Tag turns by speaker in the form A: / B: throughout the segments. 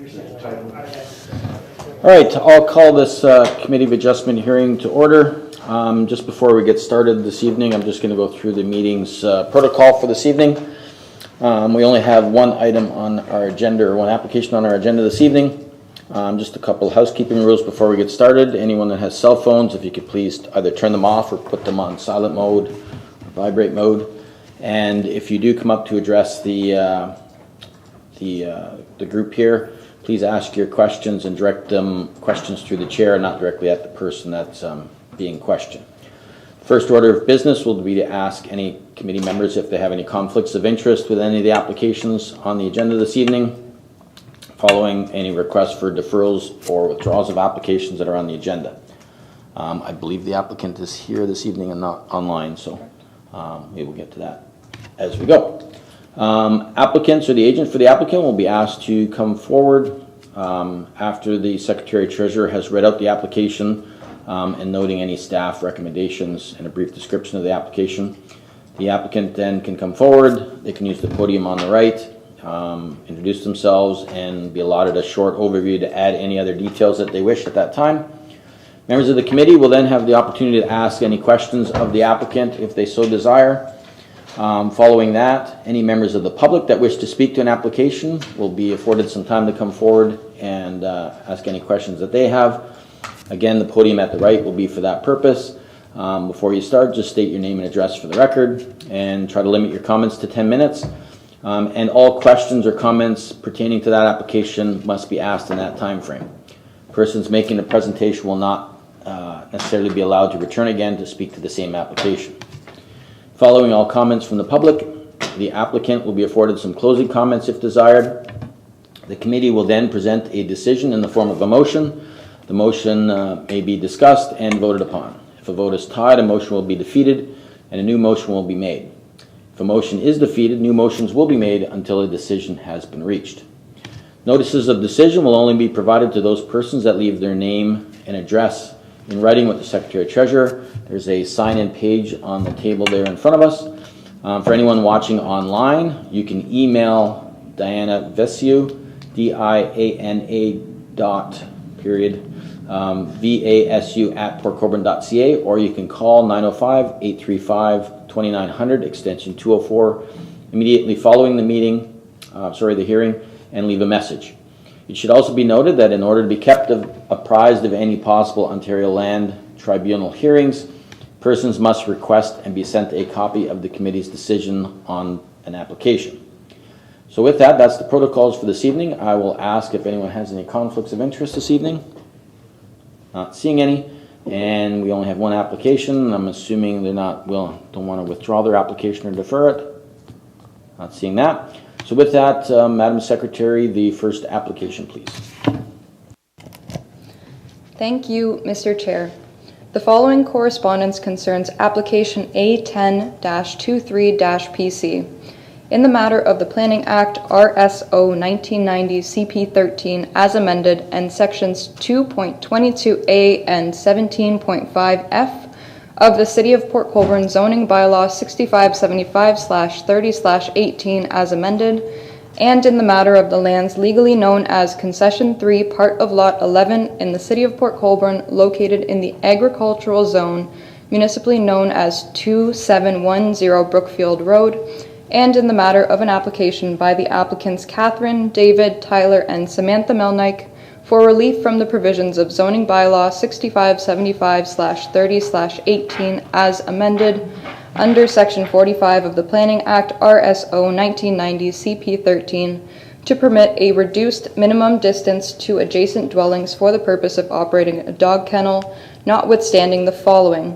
A: All right, I'll call this Committee of Adjustment hearing to order. Just before we get started this evening, I'm just going to go through the meeting's protocol for this evening. We only have one item on our agenda, or one application on our agenda this evening. Just a couple housekeeping rules before we get started. Anyone that has cell phones, if you could please either turn them off or put them on silent mode or vibrate mode. And if you do come up to address the group here, please ask your questions and direct them questions through the chair, not directly at the person that's being questioned. First order of business will be to ask any committee members if they have any conflicts of interest with any of the applications on the agenda this evening, following any requests for deferrals or withdrawals of applications that are on the agenda. I believe the applicant is here this evening and not online, so we will get to that as we go. Applicants or the agent for the applicant will be asked to come forward after the Secretary Treasurer has read out the application and noting any staff recommendations and a brief description of the application. The applicant then can come forward. They can use the podium on the right, introduce themselves, and be allotted a short overview to add any other details that they wish at that time. Members of the committee will then have the opportunity to ask any questions of the applicant if they so desire. Following that, any members of the public that wish to speak to an application will be afforded some time to come forward and ask any questions that they have. Again, the podium at the right will be for that purpose. Before you start, just state your name and address for the record and try to limit your comments to 10 minutes. And all questions or comments pertaining to that application must be asked in that time frame. Persons making the presentation will not necessarily be allowed to return again to speak to the same application. Following all comments from the public, the applicant will be afforded some closing comments if desired. The committee will then present a decision in the form of a motion. The motion may be discussed and voted upon. If a vote is tied, a motion will be defeated and a new motion will be made. If a motion is defeated, new motions will be made until a decision has been reached. Notices of decision will only be provided to those persons that leave their name and address in writing with the Secretary Treasurer. There's a sign-in page on the table there in front of us. For anyone watching online, you can email Diana Vesu, Vasu at portcolborne.ca, or you can call 905-835-2900, extension 204, immediately following the hearing, and leave a message. It should also be noted that in order to be kept apprised of any possible Ontario Land Tribunal hearings, persons must request and be sent a copy of the committee's decision on an application. So with that, that's the protocols for this evening. I will ask if anyone has any conflicts of interest this evening. Not seeing any, and we only have one application. I'm assuming they're don't want to withdraw their application or defer it. Not seeing that. So with that, Madam Secretary, the first application, please.
B: Thank you, Mr. Chair. The following correspondence concerns application A10-23-PC. In the matter of the Planning Act RSO 1990 CP13 as amended and sections 2.22A and 17.5F of the City of Port Colborne zoning bylaw 6575/30/18 as amended, and in the matter of the lands legally known as Concession 3, part of Lot 11 in the City of Port Colborne, located in the agricultural zone, municipally known as 2710 Brookfield Road, and in the matter of an application by the applicants Catherine, David, Tyler, and Samantha Melnyk for relief from the provisions of zoning bylaw 6575/30/18 as amended under section 45 of the Planning Act RSO 1990 CP13 to permit a reduced minimum distance to adjacent dwellings for the purpose of operating a dog kennel, notwithstanding the following.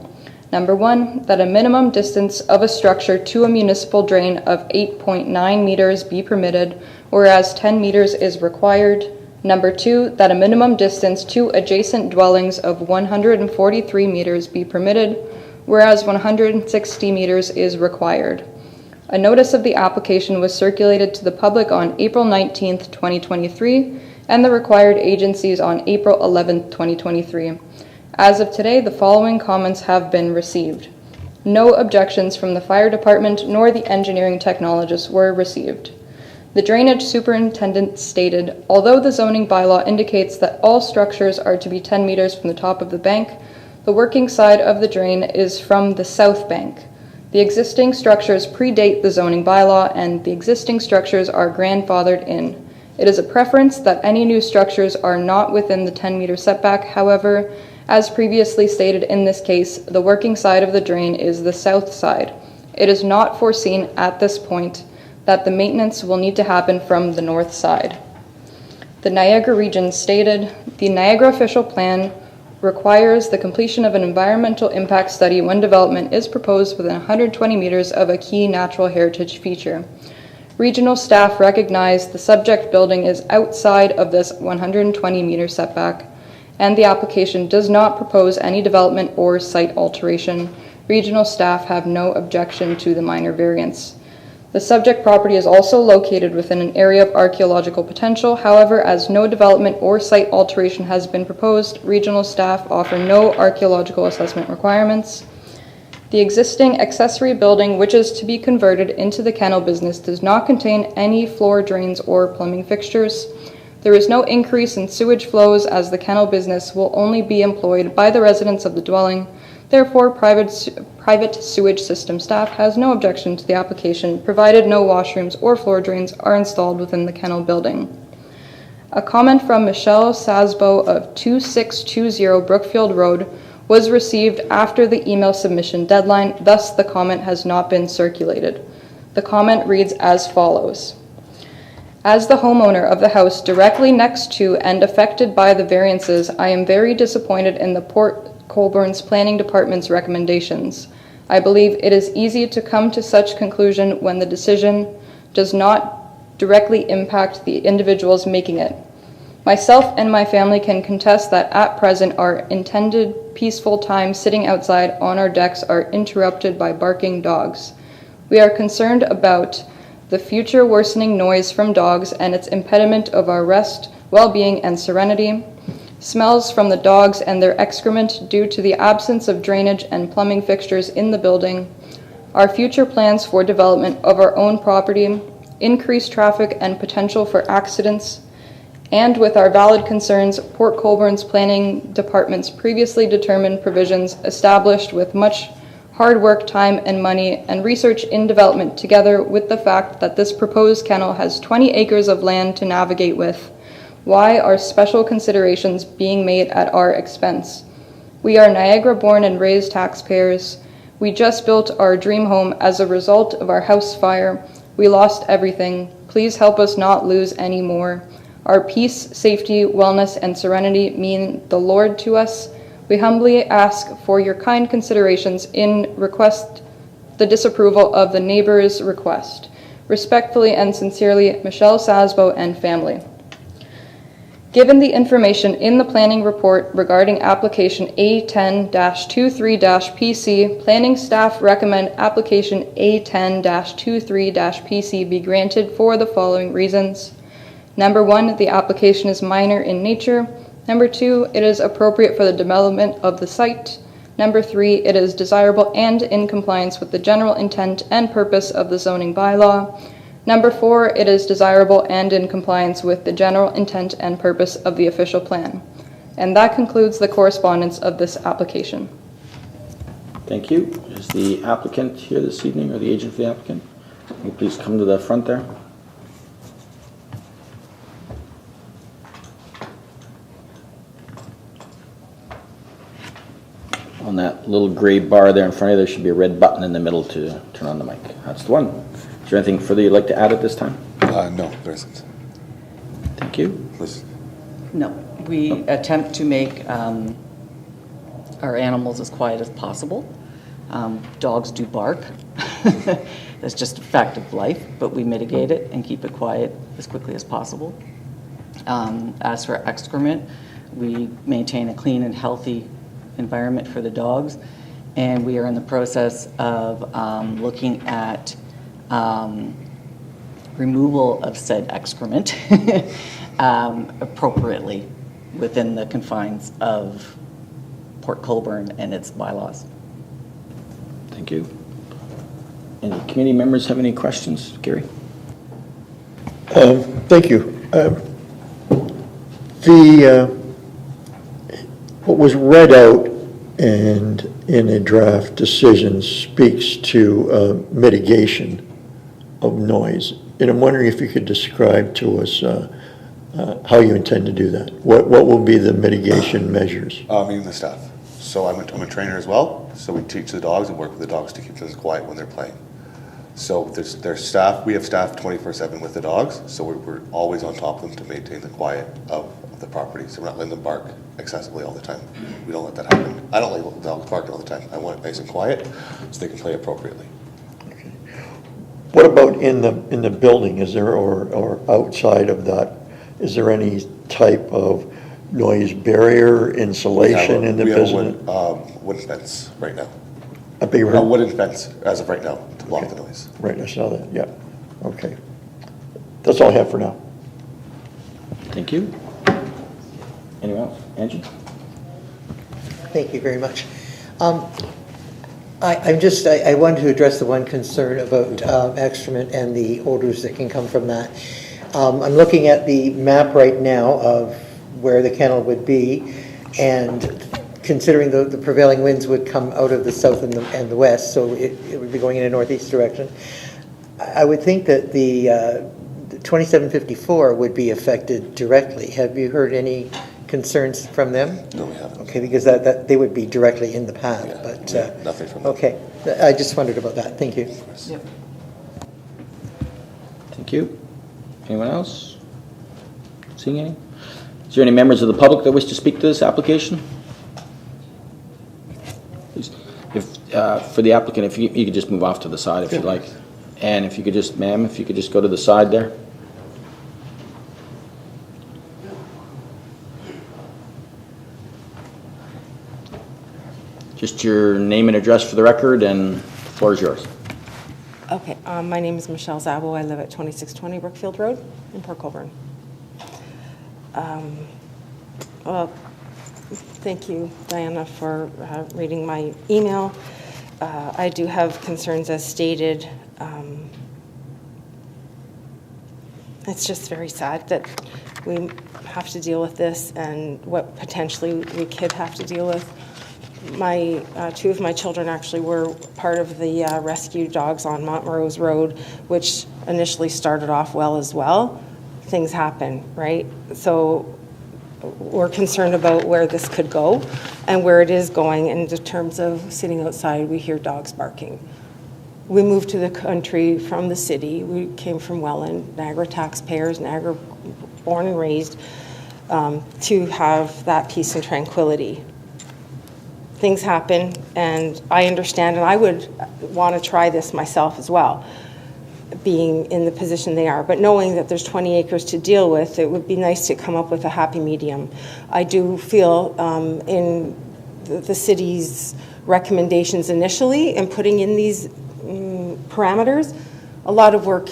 B: Number 1, that a minimum distance of a structure to a municipal drain of 8.9 meters be permitted, whereas 10 meters is required. Number 2, that a minimum distance to adjacent dwellings of 143 meters be permitted, whereas 160 meters is required. A notice of the application was circulated to the public on April 19th, 2023, and the required agencies on April 11th, 2023. As of today, the following comments have been received. No objections from the fire department nor the engineering technologists were received. The drainage superintendent stated, although the zoning bylaw indicates that all structures are to be 10 meters from the top of the bank, the working side of the drain is from the south bank. The existing structures predate the zoning bylaw, and the existing structures are grandfathered in. It is a preference that any new structures are not within the 10-meter setback. However, as previously stated in this case, the working side of the drain is the south side. It is not foreseen at this point that the maintenance will need to happen from the north side. The Niagara region stated, the Niagara official plan requires the completion of an environmental impact study when development is proposed within 120 meters of a key natural heritage feature. Regional staff recognize the subject building is outside of this 120-meter setback, and the application does not propose any development or site alteration. Regional staff have no objection to the minor variance. The subject property is also located within an area of archaeological potential. However, as no development or site alteration has been proposed, regional staff offer no archaeological assessment requirements. The existing accessory building, which is to be converted into the kennel business, does not contain any floor drains or plumbing fixtures. There is no increase in sewage flows, as the kennel business will only be employed by the residents of the dwelling. Therefore, private sewage system staff has no objection to the application, provided no washrooms or floor drains are installed within the kennel building. A comment from Michelle Sasbo of 2620 Brookfield Road was received after the email submission deadline, thus the comment has not been circulated. The comment reads as follows. As the homeowner of the house directly next to and affected by the variances, I am very disappointed in the Port Colborne's Planning Department's recommendations. I believe it is easy to come to such conclusion when the decision does not directly impact the individuals making it. Myself and my family can contest that at present our intended peaceful time sitting outside on our decks are interrupted by barking dogs. We are concerned about the future worsening noise from dogs and its impediment of our rest, well-being, and serenity. Smells from the dogs and their excrement due to the absence of drainage and plumbing fixtures in the building. Our future plans for development of our own property, increased traffic and potential for accidents, and with our valid concerns, Port Colborne's Planning Department's previously determined provisions established with much hard work, time, and money, and research in development, together with the fact that this proposed kennel has 20 acres of land to navigate with. Why are special considerations being made at our expense? We are Niagara-born and raised taxpayers. We just built our dream home as a result of our house fire. We lost everything. Please help us not lose any more. Our peace, safety, wellness, and serenity mean the Lord to us. We humbly ask for your kind considerations in request the disapproval of the neighbor's request. Respectfully and sincerely, Michelle Sasbo and family. Given the information in the planning report regarding application A10-23-PC, planning staff recommend application A10-23-PC be granted for the following reasons. Number 1, the application is minor in nature. Number 2, it is appropriate for the development of the site. Number 3, it is desirable and in compliance with the general intent and purpose of the zoning bylaw. Number 4, it is desirable and in compliance with the general intent and purpose of the official plan. And that concludes the correspondence of this application.
A: Thank you. Is the applicant here this evening, or the agent for the applicant? Can you please come to the front there? On that little gray bar there in front of you, there should be a red button in the middle to turn on the mic. That's the one. Is there anything further you'd like to add at this time?
C: No, there isn't.
A: Thank you.
C: Please.
D: No, we attempt to make our animals as quiet as possible. Dogs do bark. That's just a fact of life, but we mitigate it and keep it quiet as quickly as possible. As for excrement, we maintain a clean and healthy environment for the dogs, and we are in the process of looking at removal of said excrement appropriately within the confines of Port Colborne and its bylaws.
A: Thank you. Any committee members have any questions? Gary?
C: Thank you. What was read out and in a draft decision speaks to mitigation of noise. And I'm wondering if you could describe to us how you intend to do that. What will be the mitigation measures?
E: Meeting the staff. So I'm a trainer as well, so we teach the dogs and work with the dogs to keep them quiet when they're playing. So there's staff, we have staff 24/7 with the dogs, so we're always on top of them to maintain the quiet of the property. So we're not letting them bark excessively all the time. We don't let that happen. I don't like the dogs barking all the time. I want it nice and quiet so they can play appropriately.
C: Okay. What about in the building? Is there, or outside of that, is there any type of noise barrier insulation in the business?
E: We have a wooden fence right now.
C: A big
E: A wooden fence as of right now to block the noise.
C: Right, I saw that, yeah. Okay. That's all I have for now.
A: Thank you. Anyone else? Angie?
F: Thank you very much. I wanted to address the one concern about excrement and the odors that can come from that. I'm looking at the map right now of where the kennel would be, and considering the prevailing winds would come out of the south and the west, so it would be going in a northeast direction. I would think that the 2754 would be affected directly. Have you heard any concerns from them?
E: No, we haven't.
F: Okay, because that they would be directly in the path,
E: Yeah,
F: but
E: yeah, nothing from them.
F: okay. I just wondered about that. Thank you.
D: Yep.
A: Thank you. Anyone else? Seeing any? Is there any members of the public that wish to speak to this application? Please. If, for the applicant, if you could just move off to the side if you'd like. And if you could just, ma'am, if you could just go to the side there. Just your name and address for the record, and the floor is yours.
G: Okay, my name is Michelle Zabo. I live at 2620 Brookfield Road in Port Colborne. Well, thank you, Diana, for reading my email. I do have concerns as stated. It's just very sad that we have to deal with this and what potentially we could have to deal with. Two of my children actually were part of the rescue dogs on Montmorose Road, which initially started off well as well. Things happen, right? So we're concerned about where this could go and where it is going. And in terms of sitting outside, we hear dogs barking. We moved to the country from the city. We came from Welland, Niagara taxpayers, Niagara born and raised, to have that peace and tranquility. Things happen, and I understand, and I would want to try this myself as well, being in the position they are. But knowing that there's 20 acres to deal with, it would be nice to come up with a happy medium. I do feel in the city's recommendations initially and putting in these parameters, a lot of work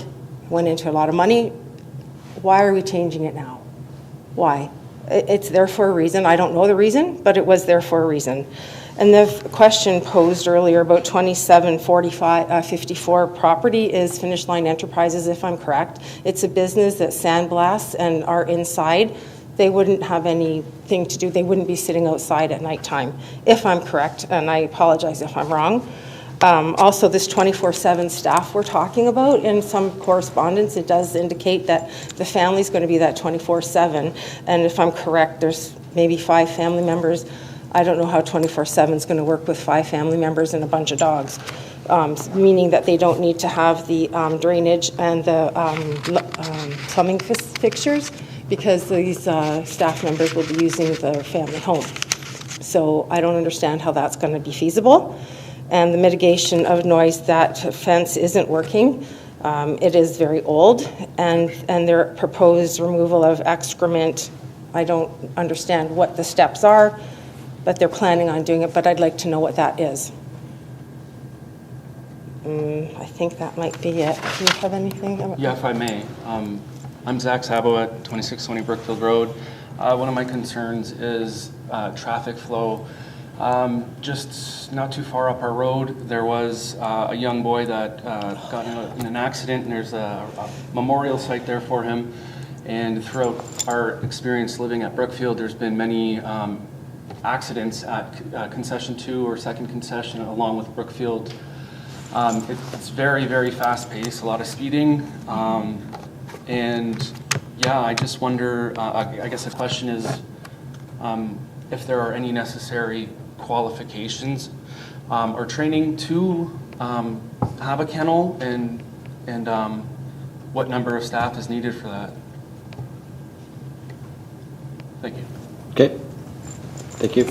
G: went into a lot of money. Why are we changing it now? Why? It's there for a reason. I don't know the reason, but it was there for a reason. And the question posed earlier about 2754 property is Finish Line Enterprises, if I'm correct. It's a business that sandblasts and are inside. They wouldn't have anything to do. They wouldn't be sitting outside at nighttime, if I'm correct, and I apologize if I'm wrong. Also, this 24/7 staff we're talking about, in some correspondence, it does indicate that the family's going to be that 24/7. And if I'm correct, there's maybe 5 family members. I don't know how 24/7 is going to work with 5 family members and a bunch of dogs, meaning that they don't need to have the drainage and the plumbing fixtures, because these staff members will be using the family home. So I don't understand how that's going to be feasible. And the mitigation of noise, that fence isn't working. It is very old, and their proposed removal of excrement, I don't understand what the steps are, but they're planning on doing it, but I'd like to know what that is. I think that might be it. Do you have anything?
H: Yeah, if I may. I'm Zach Sabo at 2620 Brookfield Road. One of my concerns is traffic flow. Just not too far up our road, there was a young boy that got in an accident, and there's a memorial site there for him. And throughout our experience living at Brookfield, there's been many accidents at concession 2 or second concession along with Brookfield. It's very, very fast paced, a lot of speeding. And yeah, I just wonder, I guess the question is if there are any necessary qualifications or training to have a kennel, and what number of staff is needed for that. Thank you.
A: Okay, thank you.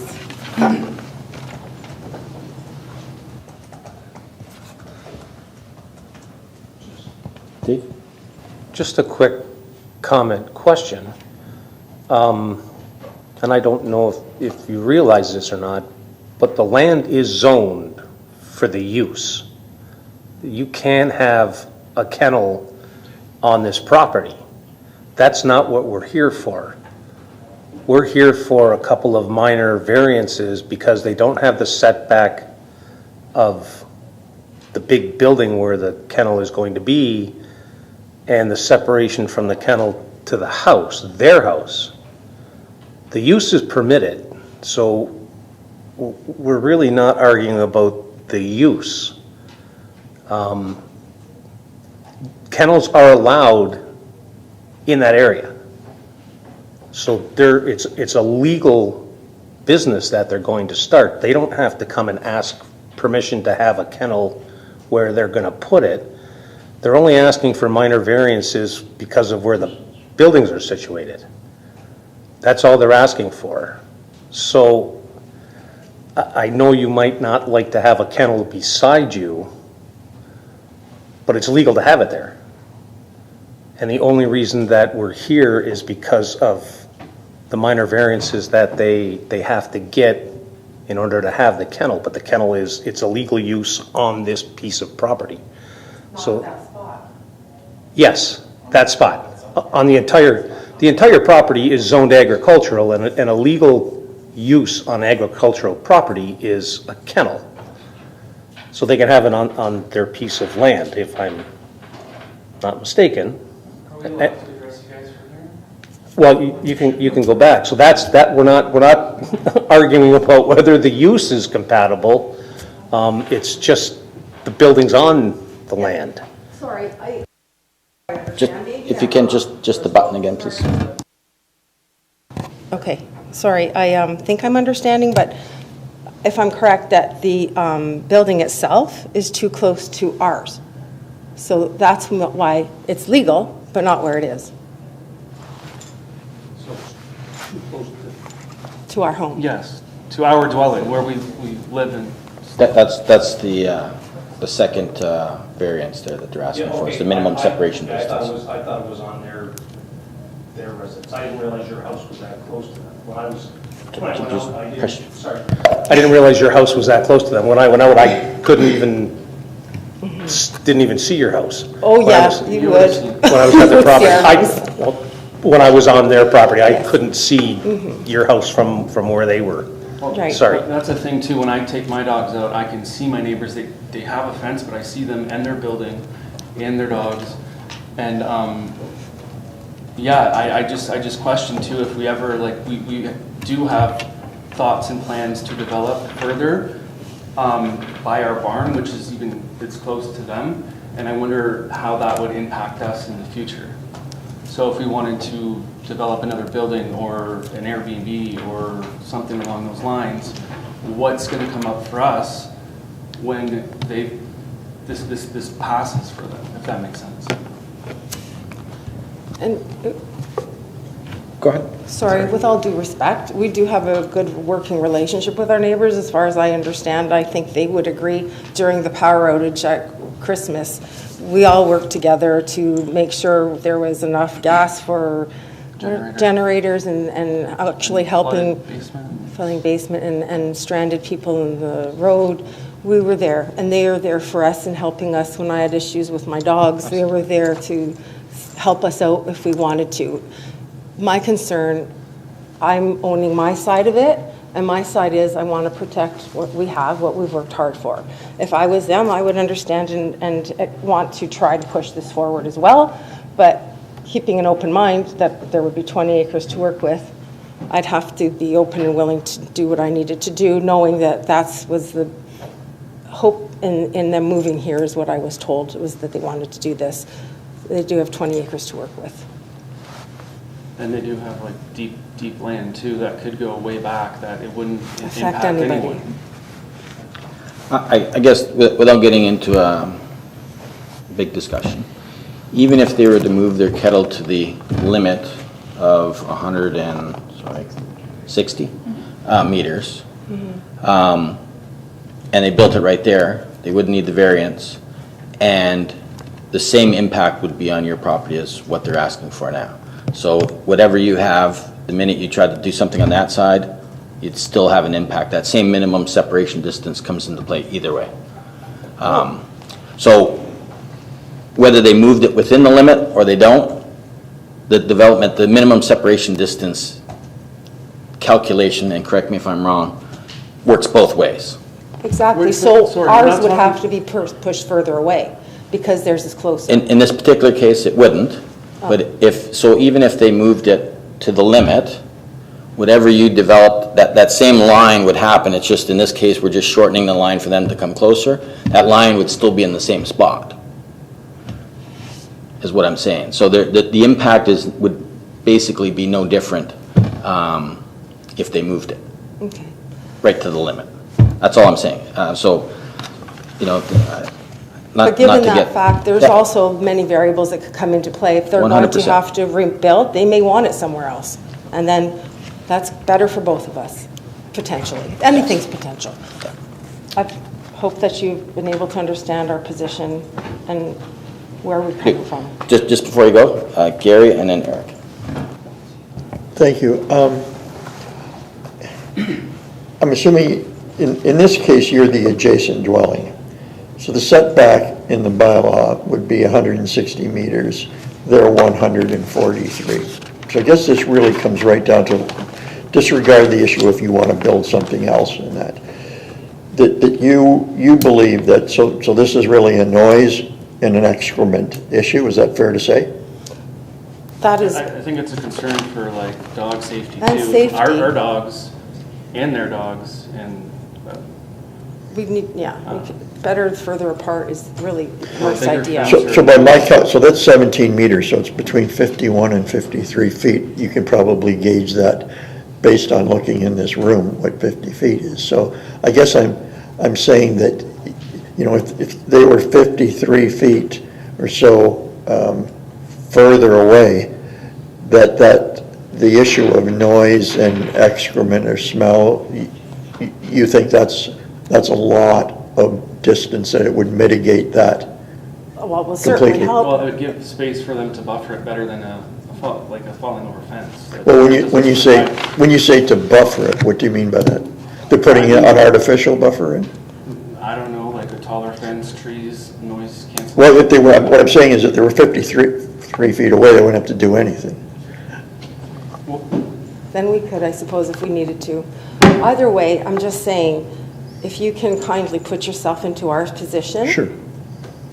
A: Dave?
I: Just a quick comment, question. And I don't know if you realize this or not, but the land is zoned for the use. You can have a kennel on this property. That's not what we're here for. We're here for a couple of minor variances because they don't have the setback of the big building where the kennel is going to be and the separation from the kennel to the house, their house. The use is permitted, so we're really not arguing about the use. Kennels are allowed in that area. So it's a legal business that they're going to start. They don't have to come and ask permission to have a kennel where they're going to put it. They're only asking for minor variances because of where the buildings are situated. That's all they're asking for. So I know you might not like to have a kennel beside you, but it's legal to have it there. And the only reason that we're here is because of the minor variances that they have to get in order to have the kennel. But the kennel it's a legal use on this piece of property. So that spot. Yes, that spot. On the entire property is zoned agricultural, and a legal use on agricultural property is a kennel. So they can have it on their piece of land, if I'm not mistaken.
H: Are we allowed to address you guys from here?
I: Well, you can go back. So we're not arguing about whether the use is compatible. It's just the building's on the land.
J: Sorry,
A: Just, if you can, just the button again, please.
G: Okay, sorry, I think I'm understanding, but if I'm correct, that the building itself is too close to ours. So that's why it's legal, but not where it is. To our home.
H: Yes, to our dwelling, where we live in.
A: That's the second variance there that they're asking for. It's the minimum separation distance.
I: I thought it was on their residence. I didn't realize your house was that close to them. When I went out, I didn't realize your house was that close to them. When I went out, I didn't even see your house.
G: Oh, yeah, you would.
I: When I was at the
G: Yes.
I: property, when I was on their property, I couldn't see your house from where they were.
G: Right.
I: Sorry.
H: That's a thing too, when I take my dogs out, I can see my neighbors, they have a fence, but I see them and their building and their dogs. And yeah, I just question too, if we ever, like, we do have thoughts and plans to develop further by our barn, which is it's close to them, and I wonder how that would impact us in the future. So if we wanted to develop another building or an Airbnb or something along those lines, what's going to come up for us when this passes for them, if that makes sense?
G: And
A: Go ahead.
G: sorry, with all due respect, we do have a good working relationship with our neighbors. As far as I understand, I think they would agree. During the power outage at Christmas, we all worked together to make sure there was enough gas for generators and actually helping filling basement and stranded people in the road. We were there, and they are there for us and helping us when I had issues with my dogs. They were there to help us out if we wanted to. My concern, I'm owning my side of it, And my side is I want to protect what we have, what we've worked hard for. If I was them, I would understand and want to try to push this forward as well. But keeping an open mind that there would be 20 acres to work with, I'd have to be open and willing to do what I needed to do, knowing that was the hope in them moving here is what I was told, was that they wanted to do this. They do have 20 acres to work with.
H: And they do have like deep land too that could go way back that it wouldn't
G: Affect
H: impact
G: anybody.
H: anyone.
A: I guess without getting into a big discussion, even if they were to move their kettle to the limit of 160 meters, and they built it right there, they wouldn't need the variance, and the same impact would be on your property as what they're asking for now. So whatever you have, the minute you try to do something on that side, you'd still have an impact. That same minimum separation distance comes into play either way. So whether they moved it within the limit or they don't, the development, the minimum separation distance calculation, and correct me if I'm wrong, works both ways.
G: Exactly,
H: Wait,
G: so
H: sorry,
G: ours
H: we're
G: would
H: not
G: have to be pushed further away because theirs is closer.
A: In this particular case, it wouldn't, but even if they moved it to the limit, whatever you developed, that same line would happen. It's just in this case, we're just shortening the line for them to come closer. That line would still be in the same spot, is what I'm saying. So the impact would basically be no different if they moved it
G: Okay.
A: right to the limit. That's all I'm saying. So, you know, not
G: But given
A: to
G: that
A: get...
G: fact, there's
A: Yeah.
G: also many variables that could come into play. If they're going to
A: 100%.
G: have to rebuild, they may want it somewhere else. And then that's better for both of us, potentially. Anything's potential. I hope that you've been able to understand our position and where we're coming from.
A: Just before you go, Gary and then Eric.
C: Thank you. I'm assuming, in this case, you're the adjacent dwelling. So the setback in the bylaw would be 160 meters. They're 143. So I guess this really comes right down to disregard the issue if you want to build something else in that. That you believe that, so this is really a noise and an excrement issue, is that fair to say?
G: That is,
H: I think it's a concern for like dog safety too.
G: And safety.
H: Our dogs and their dogs and.
G: we need, better further apart is really the most
H: bigger
G: ideal.
H: fence.
C: So by my count, so that's 17 meters, so it's between 51 and 53 feet. You can probably gauge that based on looking in this room, what 50 feet is. So I guess I'm saying that, you know, if they were 53 feet or so further away, that the issue of noise and excrement or smell, you think that's a lot of distance that it would mitigate that?
G: Well, it will certainly
C: completely.
G: help.
H: Well, it would give space for them to buffer it better than a falling over fence.
C: Well, when you say to buffer it, what do you mean by that? They're putting an artificial buffer in?
H: I don't know, like a taller fence, trees, noise cancellation.
C: Well, if they were, what I'm saying is that they were 53 feet away, they wouldn't have to do anything.
G: Then we could, I suppose, if we needed to. Either way, I'm just saying, if you can kindly put yourself into our position.
C: Sure.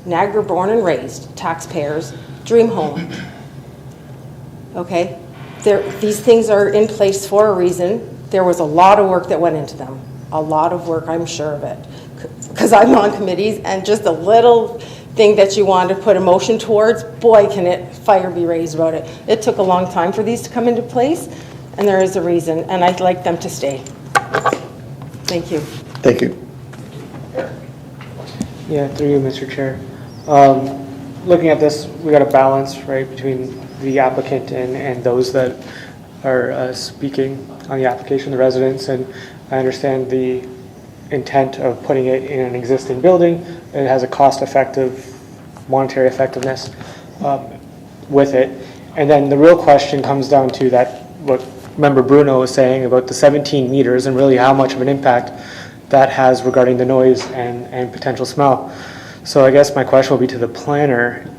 G: Niagara born and raised, taxpayers, dream home. Okay? These things are in place for a reason. There was a lot of work that went into them. A lot of work, I'm sure of it. Because I'm on committees, and just a little thing that you want to put a motion towards, boy, can fire be raised about it. It took a long time for these to come into place, and there is a reason, and I'd like them to stay. Thank you.
C: Thank you.
J: Yeah, through you, Mr. Chair. Looking at this, we got a balance, right, between the applicant and those that are speaking on the application, the residents, and I understand the intent of putting it in an existing building. It has a cost-effective, monetary effectiveness with it. And then the real question comes down to that, what Member Bruno was saying about the 17 meters and really how much of an impact that has regarding the noise and potential smell. So I guess my question will be to the planner.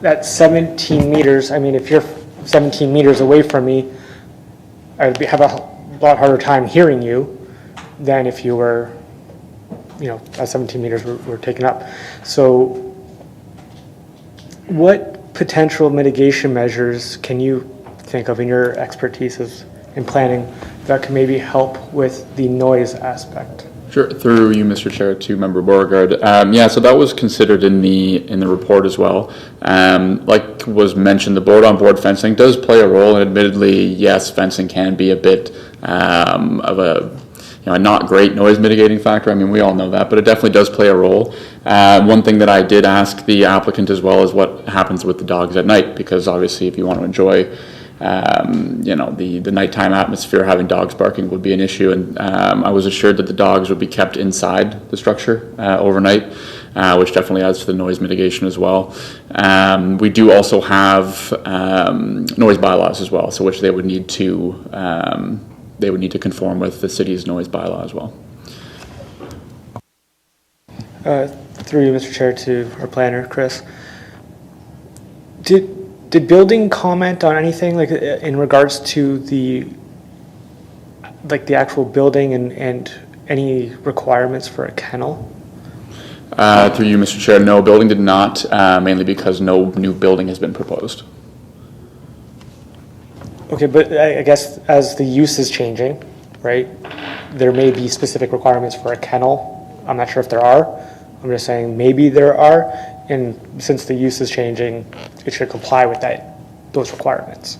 J: That 17 meters, I mean, if you're 17 meters away from me, I'd have a lot harder time hearing you than if you were, at 17 meters were taken up. So what potential mitigation measures can you think of in your expertise in planning that can maybe help with the noise aspect?
K: Sure. Through you, Mr. Chair, to Member Beauregard. So that was considered in the report as well. Like was mentioned, the board-on-board fencing does play a role, and admittedly, yes, fencing can be a bit of a not great noise mitigating factor. I mean, we all know that, but it definitely does play a role. One thing that I did ask the applicant as well is what happens with the dogs at night, because obviously, if you want to enjoy the nighttime atmosphere, having dogs barking would be an issue, and I was assured that the dogs would be kept inside the structure overnight, which definitely adds to the noise mitigation as well. We do also have noise bylaws as well, so which they would need to conform with the city's noise bylaw as well.
J: Through you, Mr. Chair, to our planner, Chris. Did building comment on anything like in regards to the actual building and any requirements for a kennel?
K: Through you, Mr. Chair, no, building did not, mainly because no new building has been proposed.
J: Okay, but I guess as the use is changing, right, there may be specific requirements for a kennel. I'm not sure if there are. I'm just saying maybe there are. And since the use is changing, it should comply with those requirements.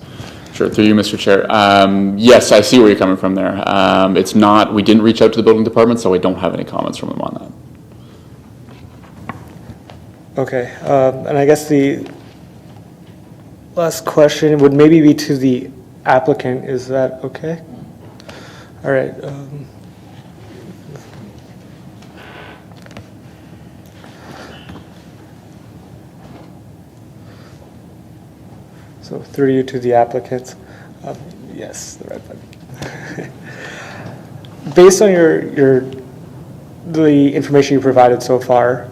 K: Sure, through you, Mr. Chair. Yes, I see where you're coming from there. It's not, we didn't reach out to the building department, so I don't have any comments from them on that.
J: Okay, and I guess the last question would maybe be to the applicant. Is that okay? All right. So through you to the applicant. Yes, the red button. Based on the information you provided so far,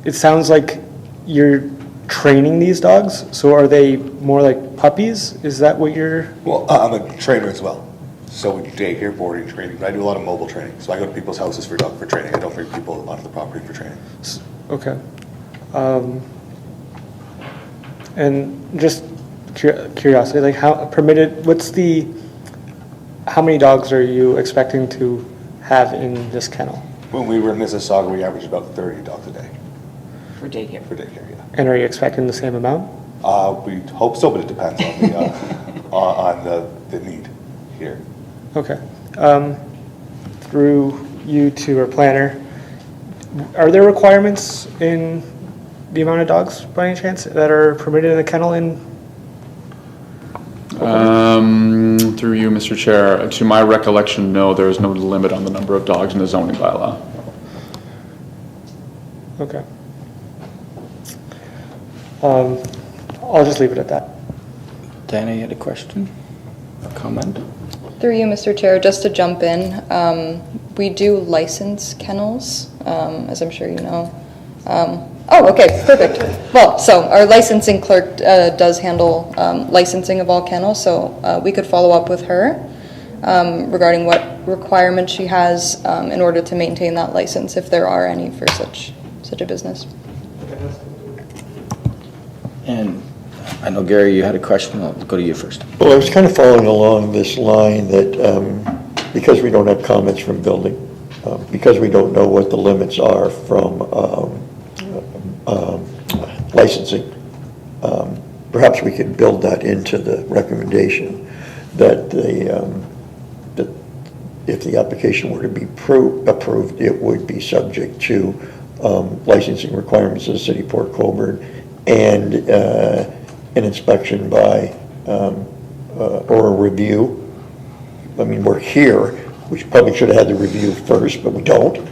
J: it sounds like you're training these dogs. So are they more like puppies? Is that what you're?
E: Well, I'm a trainer as well. So we do daycare, boarding, training. But I do a lot of mobile training. So I go to people's houses for training. I don't bring people onto the property for training.
J: Okay. And just curiosity, like how many dogs are you expecting to have in this kennel?
E: When we were in Mississauga, we averaged about 30 dogs a day.
D: For daycare.
E: For daycare, yeah.
J: And are you expecting the same amount?
E: We hope so, but it depends on the need here.
J: Okay. Through you to our planner, are there requirements in the amount of dogs by any chance that are permitted in the kennel in?
K: Through you, Mr. Chair, to my recollection, no, there is no limit on the number of dogs in the zoning bylaw.
J: Okay. I'll just leave it at that.
A: Diana, you had a question or comment?
B: Through you, Mr. Chair, just to jump in, we do license kennels, as I'm sure you know. Okay, perfect. Well, so our licensing clerk does handle licensing of all kennels, so we could follow up with her regarding what requirements she has in order to maintain that license, if there are any for such a business.
A: And I know, Gary, you had a question. I'll go to you first.
C: Well, I was kind of following along this line that because we don't have comments from building, because we don't know what the limits are from licensing, perhaps we could build that into the recommendation that that if the application were to be approved, it would be subject to licensing requirements of the City of Port Colborne and an inspection by or a review. I mean, we're here. We probably should have had the review first, but we don't.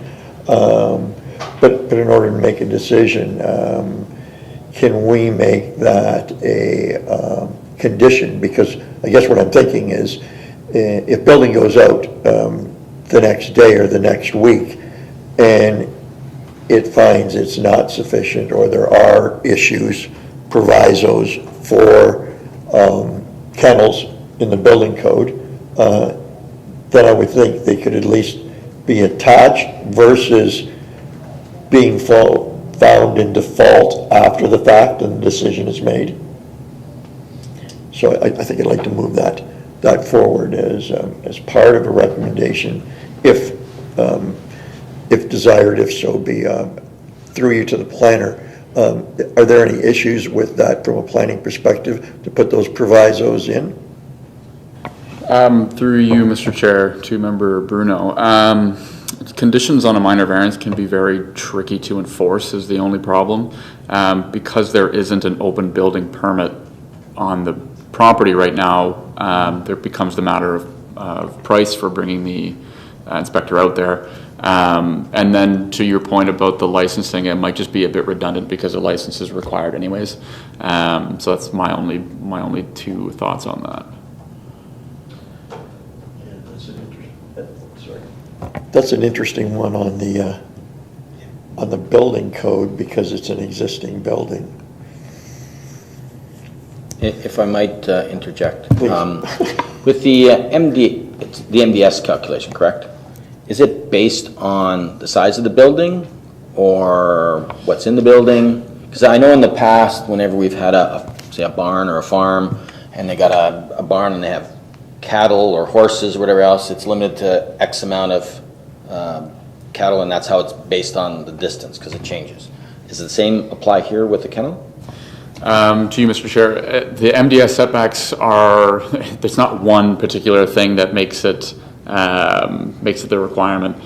C: But in order to make a decision, can we make that a condition? Because I guess what I'm thinking is, if building goes out the next day or the next week, and it finds it's not sufficient, or there are issues, provisos for kennels in the building code, then I would think they could at least be attached versus being found in default after the fact and the decision is made. So I think I'd like to move that forward as part of a recommendation, if desired, if so be, through you to the planner. Are there any issues with that from a planning perspective to put those provisos in?
K: Through you, Mr. Chair, to Member Bruno. Conditions on a minor variance can be very tricky to enforce is the only problem. Because there isn't an open building permit on the property right now, there becomes the matter of price for bringing the inspector out there. And then to your point about the licensing, it might just be a bit redundant because a license is required anyways. So that's my only two thoughts on that.
C: That's an interesting one on the building code because it's an existing building.
A: If I might interject.
C: Please.
A: With the it's the MDS calculation, correct? Is it based on the size of the building or what's in the building? Because I know in the past, whenever we've had say a barn or a farm, and they got a barn and they have cattle or horses or whatever else, it's limited to X amount of cattle, and that's how it's based on the distance because it changes. Does the same apply here with the kennel?
K: To you, Mr. Chair, the MDS setbacks are, there's not one particular thing that makes it the requirement.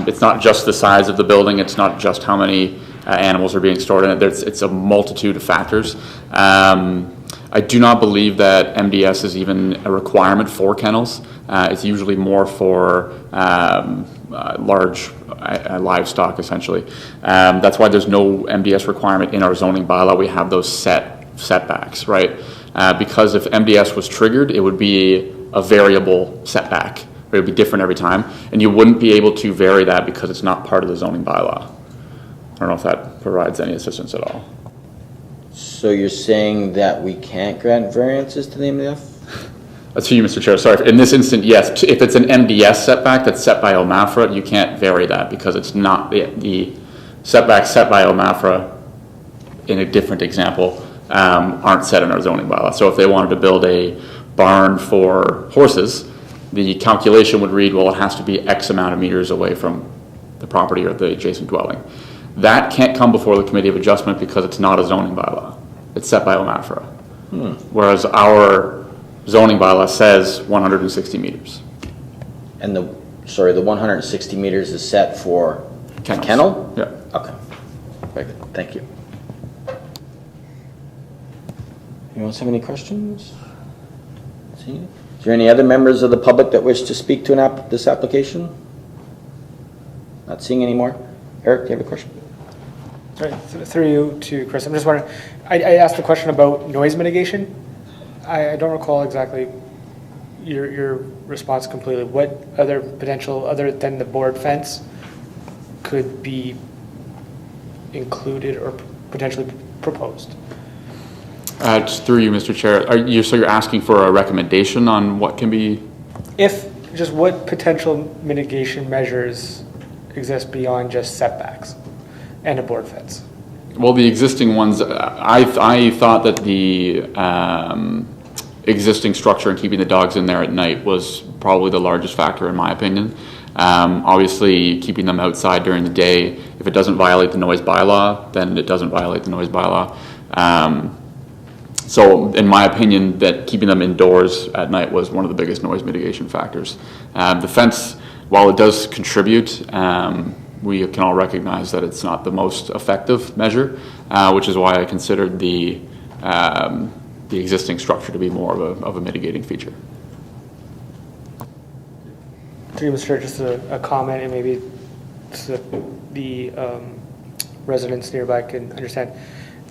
K: It's not just the size of the building, it's not just how many animals are being stored in it, it's a multitude of factors. I do not believe that MDS is even a requirement for kennels. It's usually more for large livestock, essentially. That's why there's no MDS requirement in our zoning bylaw. We have those setbacks, right? Because if MDS was triggered, it would be a variable setback. It would be different every time, and you wouldn't be able to vary that because it's not part of the zoning bylaw. I don't know if that provides any assistance at all.
A: So you're saying that we can't grant variances to the MDF?
K: That's for you, Mr. Chair. Sorry. In this instance, yes. If it's an MDS setback that's set by OMAFRA, you can't vary that because it's not the setbacks set by OMAFRA, in a different example, aren't set in our zoning bylaw. So if they wanted to build a barn for horses, the calculation would read, well, it has to be X amount of meters away from the property or the adjacent dwelling. That can't come before the Committee of Adjustment because it's not a zoning bylaw. It's set by OMAFRA. Whereas our zoning bylaw says 160 meters.
A: And the 160 meters is set for a kennel?
K: Yeah.
A: Okay. Very good. Thank you. Anyone else have any questions? See? Is there any other members of the public that wish to speak to this application? Not seeing any more. Eric, do you have a question?
J: Sorry, through you to Chris. I'm just wondering, I asked the question about noise mitigation. I don't recall exactly your response completely. What other potential, other than the board fence, could be included or potentially proposed?
K: Just through you, Mr. Chair. So you're asking for a recommendation on what can be?
J: Just what potential mitigation measures exist beyond just setbacks and a board fence?
K: Well, the existing ones, I thought that the existing structure and keeping the dogs in there at night was probably the largest factor in my opinion. Obviously, keeping them outside during the day, if it doesn't violate the noise bylaw, then it doesn't violate the noise bylaw. So in my opinion, that keeping them indoors at night was one of the biggest noise mitigation factors. The fence, while it does contribute, we can all recognize that it's not the most effective measure, which is why I considered the existing structure to be more of a mitigating feature.
J: To you, Mr. Chair, just a comment, and maybe so the residents nearby can understand.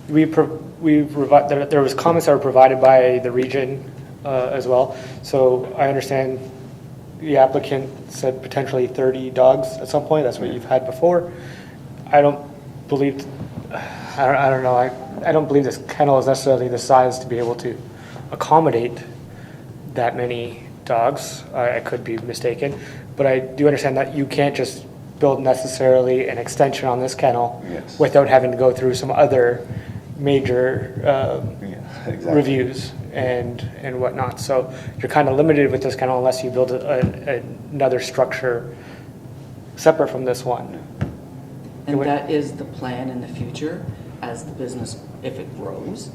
J: There was comments that were provided by the region as well. So I understand the applicant said potentially 30 dogs at some point. That's what you've had before. I don't believe this kennel is necessarily the size to be able to accommodate that many dogs. I could be mistaken, but I do understand that you can't just build necessarily an extension on this kennel
E: Yes.
J: without having to go through some other major
E: Yeah, exactly.
J: reviews and whatnot. So you're kind of limited with this kennel unless you build another structure separate from this one.
D: And that is the plan in the future, as the business, if it grows,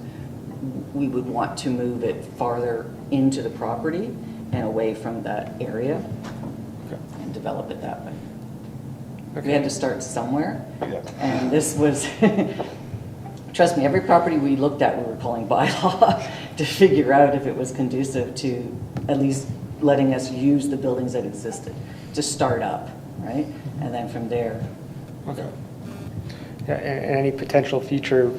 D: we would want to move it farther into the property and away from that area and develop it that way. We had to start somewhere,
E: Yeah.
D: and this was, trust me, every property we looked at, we were calling bylaw to figure out if it was conducive to at least letting us use the buildings that existed to start up, right? And then from there.
J: Okay. Yeah, and any potential future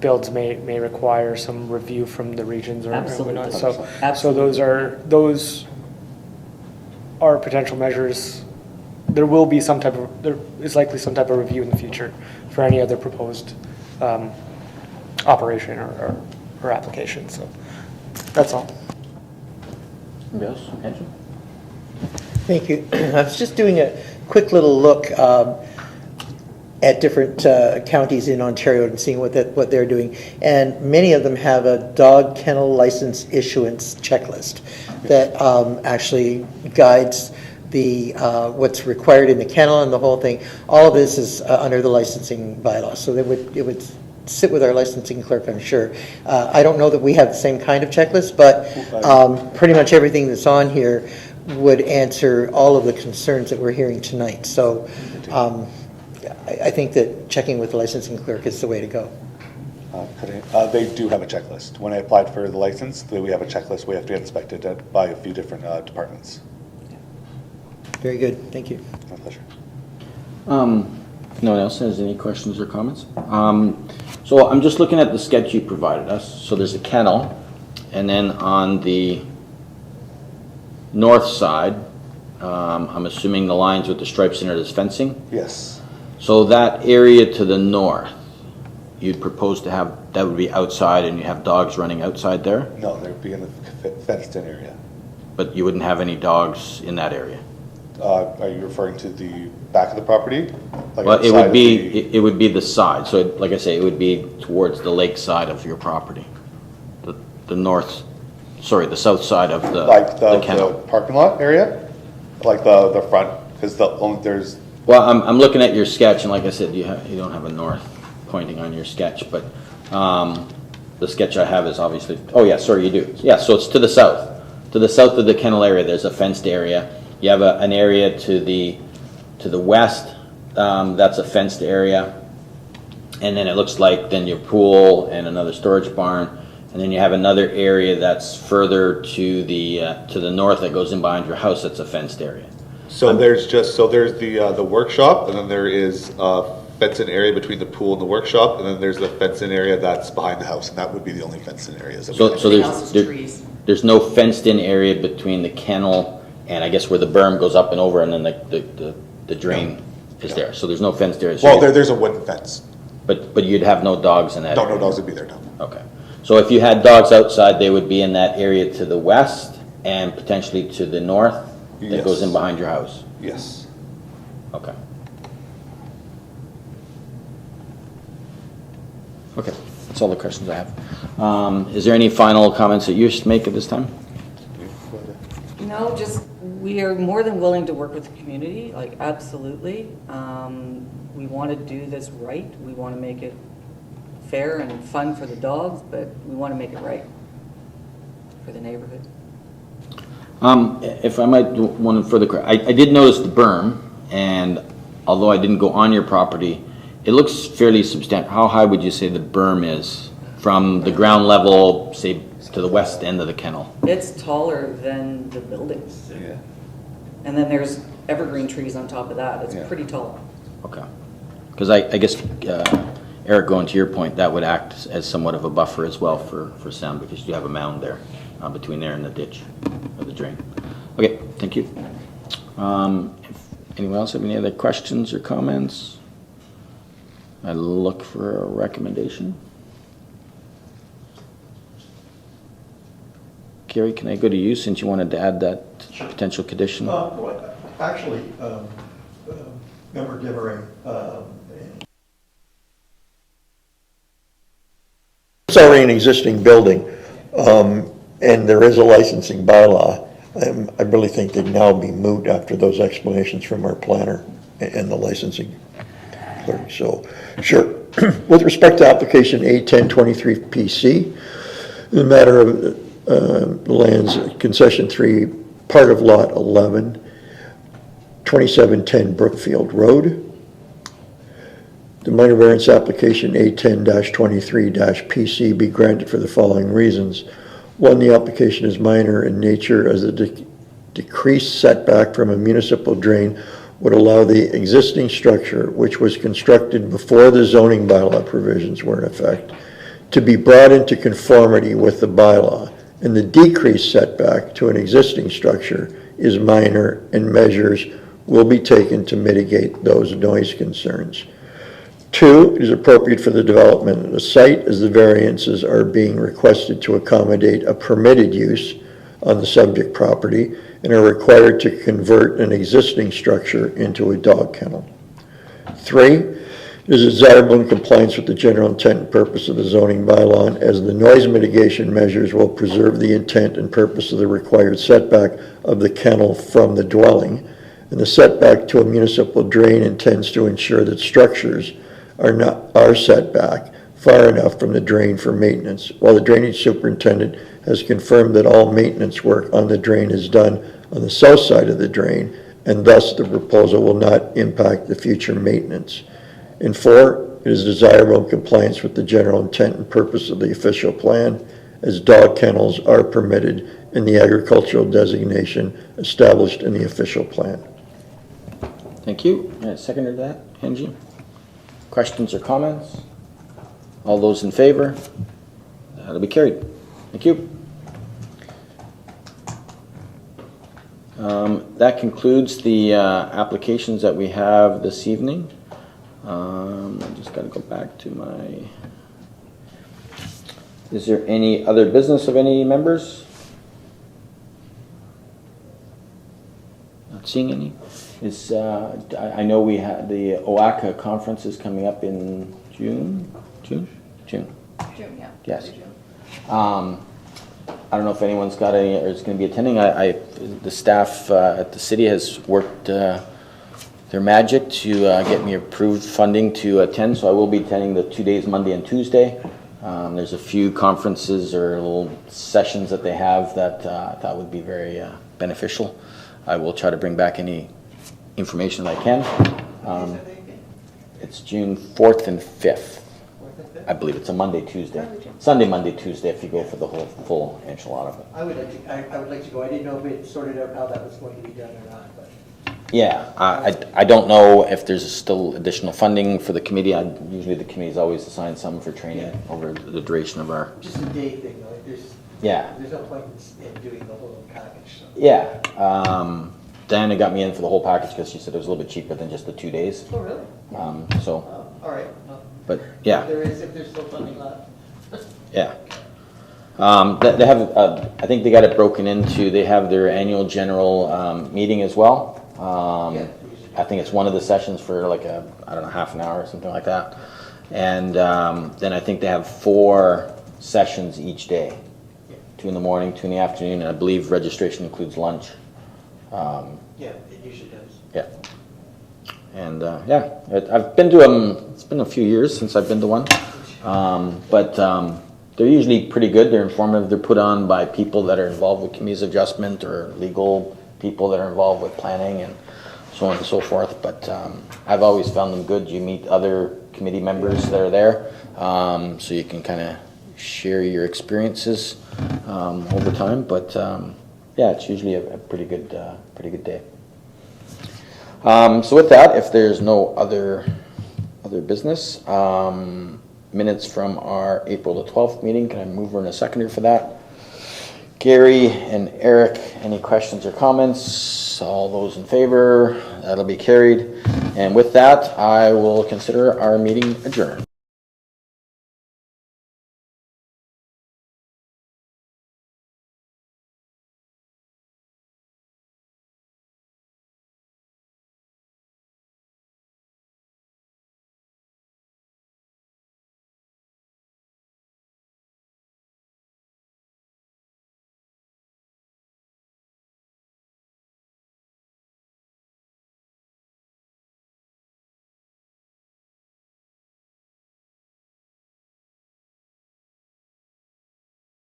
J: builds may require some review from the regions or
D: Absolutely.
J: whatnot. So
D: Absolutely.
J: those are potential measures. There will be there is likely some type of review in the future for any other proposed operation or application. So that's all.
A: Anybody else? Andrew?
F: Thank you. I was just doing a quick little look at different counties in Ontario and seeing what they're doing. And many of them have a dog kennel license issuance checklist that actually guides the what's required in the kennel and the whole thing. All of this is under the licensing bylaws. So it would sit with our licensing clerk, I'm sure. I don't know that we have the same kind of checklist, but pretty much everything that's on here would answer all of the concerns that we're hearing tonight. So I think that checking with the licensing clerk is the way to go.
E: They do have a checklist. When I applied for the license, we have a checklist. We have to get inspected by a few different departments.
F: Very good. Thank you.
E: My pleasure.
A: No one else has any questions or comments? So I'm just looking at the sketch you provided us. So there's a kennel, and then on the north side, I'm assuming the lines with the stripes in it is fencing?
E: Yes.
A: So that area to the north, you'd propose to have, that would be outside and you have dogs running outside there?
E: No, they'd be in the fenced-in area.
A: But you wouldn't have any dogs in that area?
E: Are you referring to the back of the property? Like
A: Well, it
E: outside
A: would
E: of
A: be,
E: the-
A: it would be the side, so like I say, it would be towards the lake side of your property. The north, sorry, the south side of the
E: the
A: kennel.
E: parking lot area, like the front, because there's.
A: Well, I'm looking at your sketch, and like I said, you don't have a north pointing on your sketch, but the sketch I have is obviously, oh yeah, sorry, you do. Yeah, so it's to the south. To the south of the kennel area, there's a fenced area. You have an area to the west, that's a fenced area. And then it looks like then your pool and another storage barn. And then you have another area that's further to the north that goes in behind your house, that's a fenced area.
E: So there's the workshop, and then there is a fenced-in area between the pool and the workshop, and then there's the fenced-in area that's behind the house, and that would be the only fenced-in areas. That we have.
D: Everything else is trees.
A: There's no fenced-in area between the kennel and I guess where the berm goes up and over, and then the drain is there. So there's no fenced area. So
E: Well, there's a wooden fence.
A: But you'd have no dogs in that area?
E: No dogs would be there, no.
A: Okay. So if you had dogs outside, they would be in that area to the west and potentially to the north that goes in behind your house?
E: Yes.
A: Okay. Okay, that's all the questions I have. Is there any final comments that you should make at this time?
D: No, just, we are more than willing to work with the community, like, absolutely. We want to do this right. We want to make it fair and fun for the dogs, but we want to make it right for the neighborhood.
A: If I might do one further, I did notice the berm, and although I didn't go on your property, it looks fairly substantial. How high would you say the berm is from the ground level, say, to the west end of the kennel?
D: It's taller than the buildings.
E: Yeah.
D: And then there's evergreen trees on top of that. It's
E: Yeah.
D: pretty tall.
A: Okay. Because I guess, Eric, going to your point, that would act as somewhat of a buffer as well for sound, because you have a mound there, between there and the ditch, or the drain. Okay, thank you. If anyone else have any other questions or comments? I look for a recommendation. Gary, can I go to you since you wanted to add that potential condition?
C: Actually, Member Dimmering, it's already an existing building, and there is a licensing bylaw. I really think they'd now be moot after those explanations from our planner and the licensing clerk. So, sure. With respect to application A1023PC, the matter of the land's concession 3, part of lot 11, 2710 Brookfield Road. The minor variance application A10-23-PC be granted for the following reasons. One, the application is minor in nature as a decreased setback from a municipal drain would allow the existing structure, which was constructed before the zoning bylaw provisions were in effect, to be brought into conformity with the bylaw. And the decreased setback to an existing structure is minor, and measures will be taken to mitigate those noise concerns. 2, it is appropriate for the development of the site as the variances are being requested to accommodate a permitted use on the subject property and are required to convert an existing structure into a dog kennel. 3, it is desirable in compliance with the general intent and purpose of the zoning bylaw as the noise mitigation measures will preserve the intent and purpose of the required setback of the kennel from the dwelling, and the setback to a municipal drain intends to ensure that structures are set back far enough from the drain for maintenance, while the drainage superintendent has confirmed that all maintenance work on the drain is done on the south side of the drain, and thus the proposal will not impact the future maintenance. And 4, it is desirable in compliance with the general intent and purpose of the official plan, as dog kennels are permitted in the agricultural designation established in the official plan.
A: Thank you. Seconder to that, Angie? Questions or comments? All those in favor? That'll be carried. Thank you. That concludes the applications that we have this evening. I just got to go back to my... Is there any other business of any members? Not seeing any. I know we had the OACA conference is coming up in June, yeah. Yes. I don't know if anyone's got any or is going to be attending. The staff at the city has worked their magic to get me approved funding to attend, so I will be attending the 2 days, Monday and Tuesday. There's a few conferences or little sessions that they have that I thought would be very beneficial. I will try to bring back any information that I can. It's June 4th and 5th. I believe it's a Monday, Tuesday. Sunday, Monday, Tuesday if you go for the whole full enchilada of it.
F: I would like to go. I didn't know if we had sorted out how that was going to be done or not, but.
A: Yeah, I don't know if there's still additional funding for the committee. Usually the committee's always assigned some for training over the duration of our...
F: Just a day thing, though. There's no point in doing the whole package. So.
A: Yeah. Diana got me in for the whole package because she said it was a little bit cheaper than just the 2 days.
F: Oh, really?
A: All
F: right.
A: But yeah.
F: If there's still funding left.
A: Yeah. They have, I think they got it broken into, they have their annual general meeting as well. I think it's one of the sessions for like half an hour or something like that. And then I think they have 4 sessions each day. 2 in the morning, 2 in the afternoon, and I believe registration includes lunch.
F: Yeah, it usually does.
A: Yeah. And I've been to them, it's been a few years since I've been to one. But they're usually pretty good. They're informative. They're put on by people that are involved with communities adjustment or legal people that are involved with planning and so on and so forth. But I've always found them good. You meet other committee members that are there, so you can kind of share your experiences over time. But yeah, it's usually a pretty good day. So with that, if there's no other business, minutes from our April the 12th meeting, can I move her in a seconder for that? Gary and Eric, any questions or comments? All those in favor, that'll be carried. And with that, I will consider our meeting adjourned.